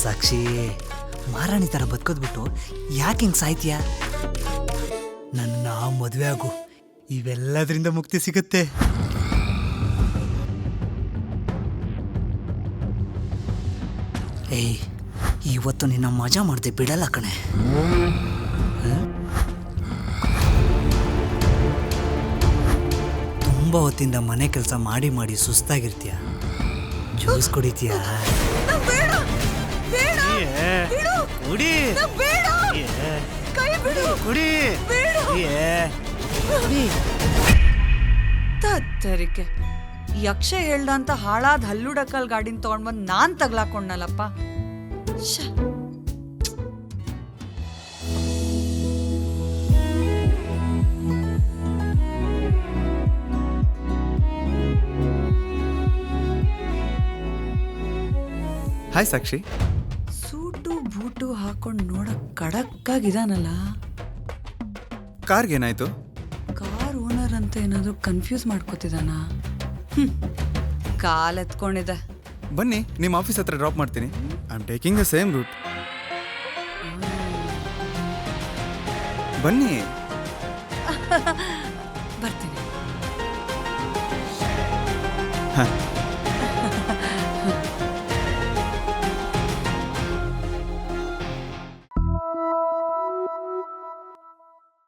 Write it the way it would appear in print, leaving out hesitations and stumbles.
ಸಾಕ್ಷಿ, ಮಾರಾಣಿ ಥರ ಬದುಕೋದ್ಬಿಟ್ಟು ಯಾಕೆ ಹಿಂಗೆ ಸಾಯ್ತೀಯ? ನನ್ನ ಮದುವೆ ಆಗು, ಇವೆಲ್ಲದರಿಂದ ಮುಕ್ತಿ ಸಿಗುತ್ತೆ. ಏಯ್, ಇವತ್ತು ನಿನ್ನ ಮಜಾ ಮಾಡದೆ ಬಿಡಲ್ಲ ಕಣೆ. ತುಂಬ ಹೊತ್ತಿಂದ ಮನೆ ಕೆಲಸ ಮಾಡಿ ಮಾಡಿ ಸುಸ್ತಾಗಿರ್ತೀಯ. ಜ್ಯೂಸ್ ಕುಡಿತೀಯಾ? ತತ್ತರಿಕೆ ಯಕ್ಷ ಹೇಳ್ದ ಅಂತ ಹಾಳಾದ ಹಲ್ಲುಡಕಲ್ ಗಾಡಿನ ತಗೊಂಡ್ಬಂದು ನಾನ್ ತಗ್ಲಾಕೊಂಡ್ನಲ್ಲಪ್ಪ. ಹಾಯ್ ಸಾಕ್ಷಿ. ಸೂಟು ಬೂಟು ಹಾಕೊಂಡು ನೋಡಕ್ ಕಡಕ್ಕಾಗಿದಾನಲ್ಲ. ಕಾರ್ಗೇನಾಯ್ತು? ಕಾರ್ ಓನರ್ ಅಂತ ಏನಾದ್ರು ಕನ್ಫ್ಯೂಸ್ ಮಾಡ್ಕೋತಿದಾನ? ಕಾಲ್ ಎತ್ಕೊಂಡಿದೆ. ಬನ್ನಿ, ನಿಮ್ಮ ಆಫೀಸ್ ಹತ್ರ ಡ್ರಾಪ್ ಮಾಡ್ತೀನಿ. I am taking the same route. ಬನ್ನಿ. ಬರ್ತೀನಿ. ಹಾಂ